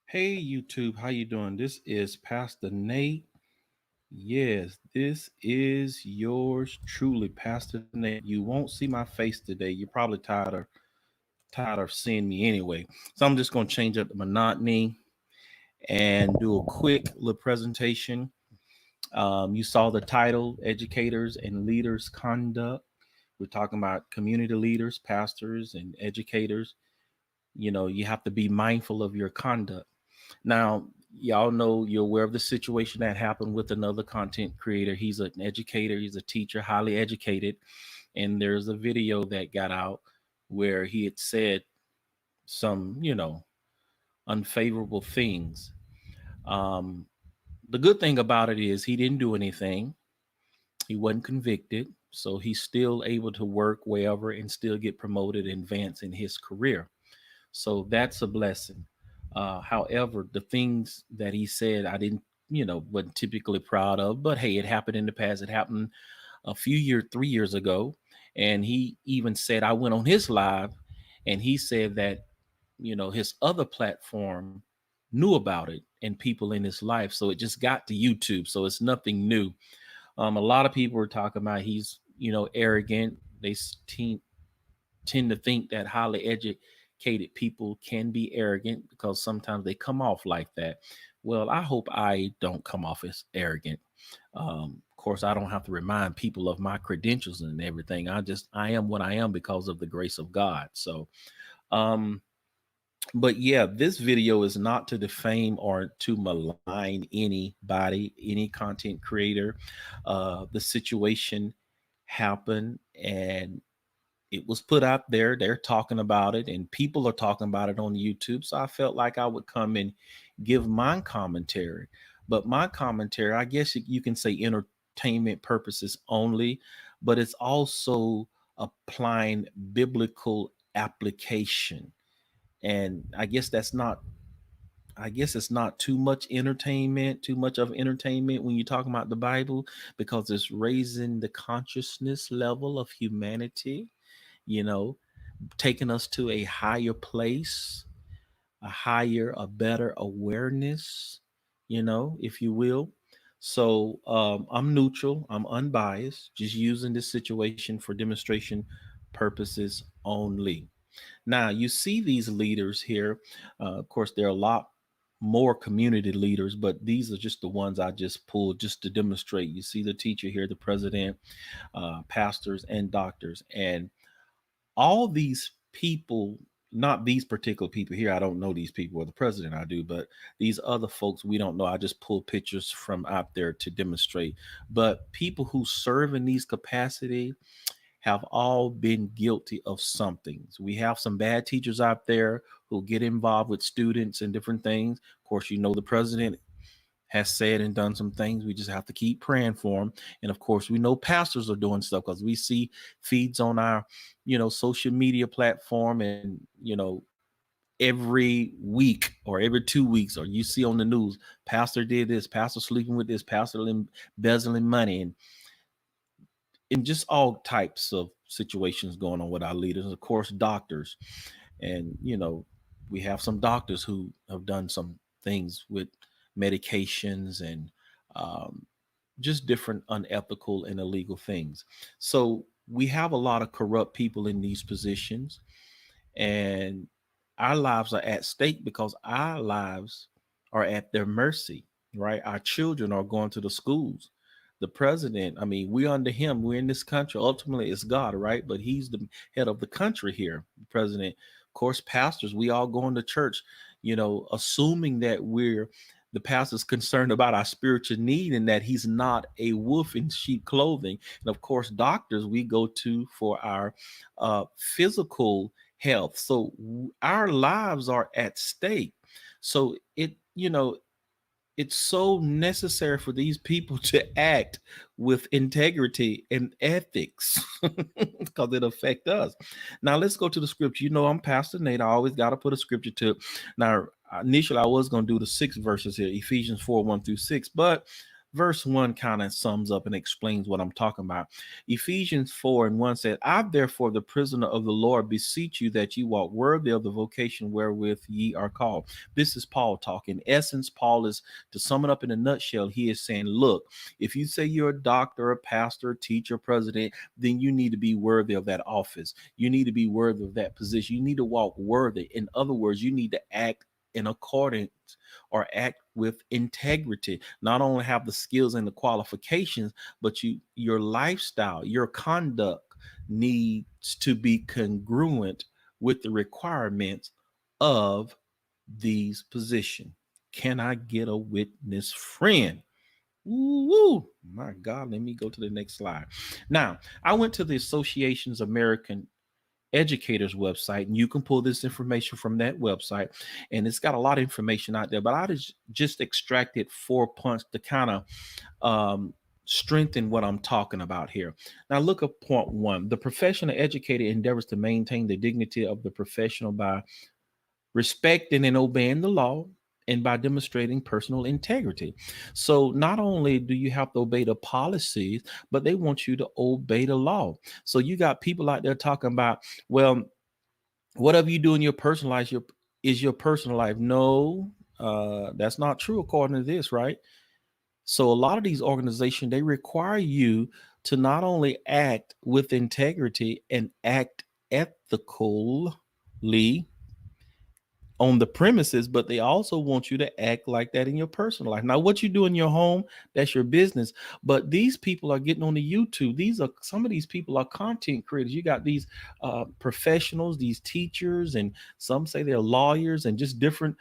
Hey YouTube, how you doing? This is Pastor Nate. Yes, this is yours truly, Pastor Nate. You won't see my face today. You're probably tired of seeing me anyway. So I'm just gonna change up the monotony and do a quick little presentation. You saw the title, Educators and Leaders Conduct. We're talking about community leaders, pastors, and educators. You have to be mindful of your conduct. Now, y'all know you're aware of the situation that happened with another content creator. He's an educator, he's a teacher, highly educated. And there's a video that got out where he had said some, unfavorable things. Um, the good thing about it is he didn't do anything, he wasn't convicted. So he's still able to work wherever and still get promoted and advance in his career. So that's a blessing. However, the things that he said, I didn't, wasn't typically proud of, but hey, it happened in the past. It happened a few years, 3 years ago. And he even said, I went on his live and he said that, his other platform knew about it and people in his life. So it just got to YouTube. So it's nothing new. A lot of people were talking about he's, arrogant. They tend to think that highly educated people can be arrogant because sometimes they come off like that. Well, I hope I don't come off as arrogant. Of course, I don't have to remind people of my credentials and everything. I am what I am because of the grace of God. So, um, but yeah, this video is not to defame or to malign anybody, any content creator. The situation happened and it was put out there. They're talking about it, and people are talking about it on YouTube. So I felt like I would come and give my commentary. But my commentary, I guess you can say entertainment purposes only, but it's also applying biblical application. And I guess it's not too much entertainment, too much of entertainment when you're talking about the Bible, because it's raising the consciousness level of humanity, you know, taking us to a higher place, a better awareness, if you will. So I'm neutral, I'm unbiased, just using this situation for demonstration purposes only. Now, you see these leaders here. Of course, there are a lot more community leaders, but these are just the ones I just pulled just to demonstrate. You see the teacher here, the president, pastors, and doctors. And all these people, not these particular people here, I don't know these people, or the president I do, but these other folks we don't know. I just pull pictures from out there to demonstrate. But people who serve in these capacity have all been guilty of something. So we have some bad teachers out there who get involved with students and different things. Of course, the president has said and done some things. We just have to keep praying for them. And of course, we know pastors are doing stuff because we see feeds on our, social media platform, and, every week or every 2 weeks, or you see on the news, pastor did this, pastor sleeping with this, pastor embezzling money, and just all types of situations going on with our leaders. Of course, doctors, and we have some doctors who have done some things with medications and um, just different unethical and illegal things. So we have a lot of corrupt people in these positions, and our lives are at stake because our lives are at their mercy, right? Our children are going to the schools. The president, I mean, we're under him. We're in this country. Ultimately, it's God, right? But he's the head of the country here, the president. Of course, pastors, we all going to church, assuming that the pastor's concerned about our spiritual need and that he's not a wolf in sheep clothing. And of course, doctors, we go to for our physical health. So our lives are at stake. So it's so necessary for these people to act with integrity and ethics because it affects us. Now let's go to the scripture. I'm Pastor Nate. I always got to put a scripture to it. Now, initially I was going to do the 6 verses here, Ephesians 4:1-6, but Verse 1 kind of sums up and explains what I'm talking about. Ephesians 4:1 said, I therefore, the prisoner of the Lord, beseech you that you walk worthy of the vocation wherewith ye are called. This is Paul talking. In essence, Paul is, to sum it up in a nutshell, he is saying, look, if you say you're a doctor, a pastor, teacher, president, then you need to be worthy of that office. You need to be worthy of that position. You need to walk worthy. In other words, you need to act in accordance or act with integrity. Not only have the skills and the qualifications, but your lifestyle, your conduct needs to be congruent with the requirements of these positions. Can I get a witness, friend? Ooh, my God, let me go to the next slide. Now, I went to the Association's American Educators website, and you can pull this information from that website, and it's got a lot of information out there, but I just extracted 4 points to kind of strengthen what I'm talking about here. Now look at point 1. The professional educator endeavors to maintain the dignity of the professional by respecting and obeying the law, and by demonstrating personal integrity. So not only do you have to obey the policies, but they want you to obey the law. So you got people out there talking about, well, whatever you do in your personal life is your personal life. No, that's not true according to this, right? So a lot of these organizations, they require you to not only act with integrity and act ethically on the premises, but they also want you to act like that in your personal life. Now, what you do in your home, that's your business. But these people are getting on the YouTube. Some of these people are content creators. You got these professionals, these teachers, and some say they're lawyers and just different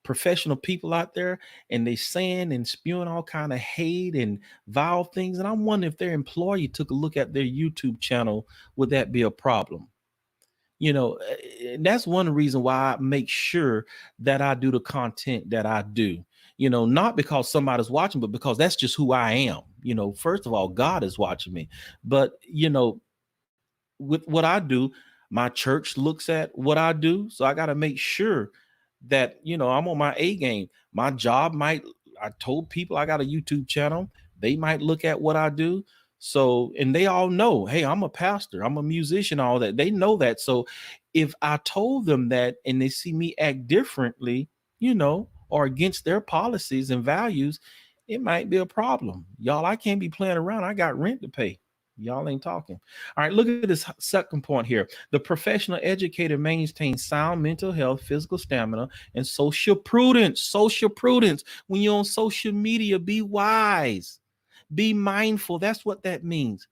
professional people out there, and they saying and spewing all kind of hate and vile things. And I'm wondering if their employee took a look at their YouTube channel, would that be a problem? And that's one reason why I make sure that I do the content that I do, not because somebody's watching, but because that's just who I am. First of all, God is watching me, but with what I do, my church looks at what I do. So I got to make sure that, I'm on my A game. My job I told people I got a YouTube channel. They might look at what I do. So, and they all know, hey, I'm a pastor, I'm a musician, all that. They know that. So if I told them that and they see me act differently, or against their policies and values, it might be a problem. Y'all, I can't be playing around. I got rent to pay. Y'all ain't talking. All right, look at this second point here. The professional educator maintains sound mental health, physical stamina, and social prudence. Social prudence. When you're on social media, be wise. Be mindful. That's what that means.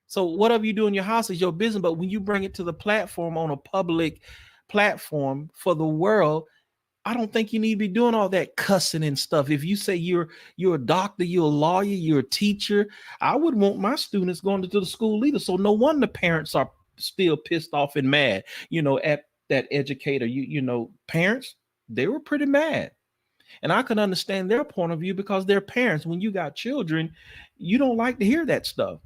So whatever you do in your house is your business, but when you bring it to the platform, on a public platform for the world, I don't think you need to be doing all that cussing and stuff. If you say you're a doctor, you're a lawyer, you're a teacher, I would want my students going to the school leader. So no wonder parents are still pissed off and mad, at that educator. Parents, they were pretty mad. And I can understand their point of view because they're parents. When you got children, you don't like to hear that stuff.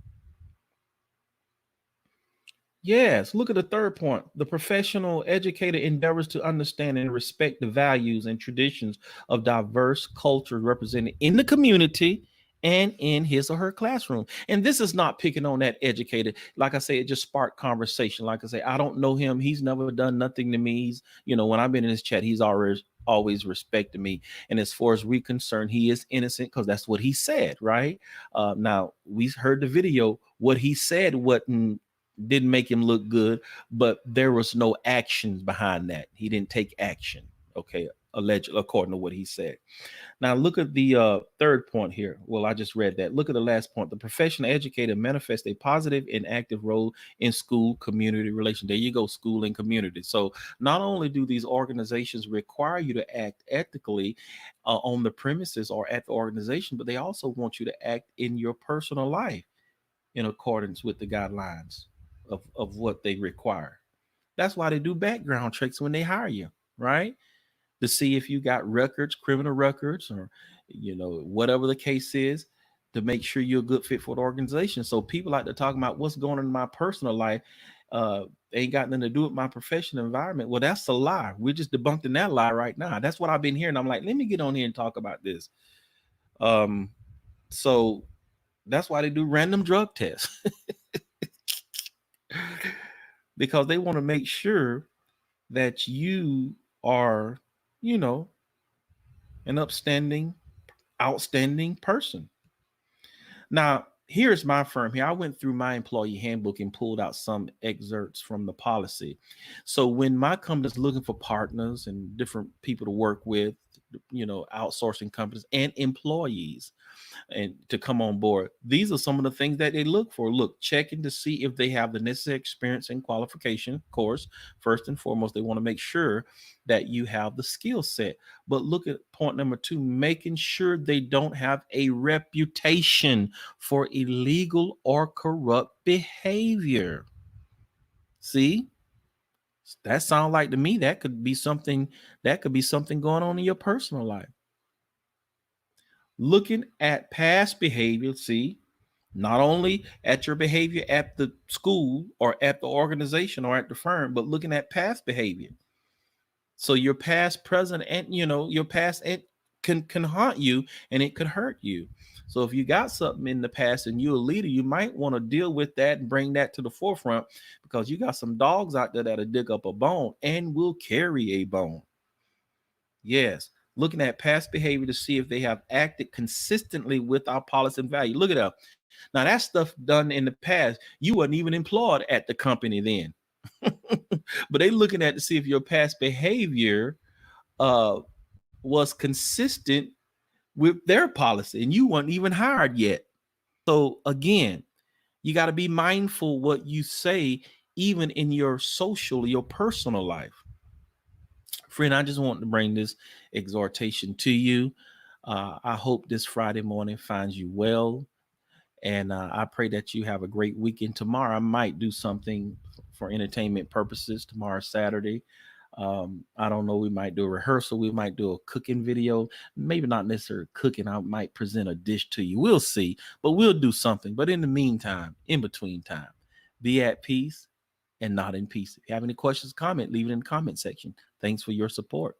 Yes, look at the third point. The professional educator endeavors to understand and respect the values and traditions of diverse cultures represented in the community and in his or her classroom. And this is not picking on that educator. Like I say, it just sparked conversation. Like I say, I don't know him. He's never done nothing to me. He's, when I've been in his chat, he's always respected me. And as far as we're concerned, he is innocent because that's what he said, right? Now, we heard the video. What he said didn't make him look good, but there was no actions behind that. He didn't take action. Okay, allegedly, according to what he said. Now look at the third point here. Well, I just read that. Look at the last point. The professional educator manifests a positive and active role in school community relation. There you go, school and community. So not only do these organizations require you to act ethically on the premises or at the organization, but they also want you to act in your personal life in accordance with the guidelines of what they require. That's why they do background checks when they hire you, right? To see if you got records, criminal records, or whatever the case is, to make sure you're a good fit for the organization. So people like to talk about what's going on in my personal life. Ain't got nothing to do with my professional environment. Well, that's a lie. We're just debunking that lie right now. That's what I've been hearing. I'm like, let me get on here and talk about this. So that's why they do random drug tests because they want to make sure that you are, you know, an outstanding person. Now, here's my firm here. I went through my employee handbook and pulled out some excerpts from the policy. So when my company is looking for partners and different people to work with, outsourcing companies and employees, and to come on board. These are some of the things that they look for. Look, checking to see if they have the necessary experience and qualification. Of course, first and foremost, they want to make sure that you have the skill set. But look at point number 2, making sure they don't have a reputation for illegal or corrupt behavior. See? That sounds like to me that could be something going on in your personal life. Looking at past behavior, see, not only at your behavior at the school or at the organization or at the firm, but looking at past behavior. So your past, present, and your past can haunt you and it could hurt you. So if you got something in the past and you're a leader, you might want to deal with that and bring that to the forefront because you got some dogs out there that'll dig up a bone and will carry a bone. Yes. Looking at past behavior to see if they have acted consistently with our policy and value. Look it up. Now, that stuff done in the past, you wasn't even employed at the company then. But they looking at to see if your past behavior was consistent with their policy and you weren't even hired yet. So again, you got to be mindful what you say, even in your personal life. Friend, I just want to bring this exhortation to you. I hope this Friday morning finds you well. And I pray that you have a great weekend. Tomorrow, I might do something for entertainment purposes. Tomorrow, Saturday. I don't know. We might do a rehearsal. We might do a cooking video. Maybe not necessarily cooking. I might present a dish to you. We'll see. But we'll do something. But in the meantime, in between time, be at peace and not in peace. If you have any questions, comment, leave it in the comment section. Thanks for your support.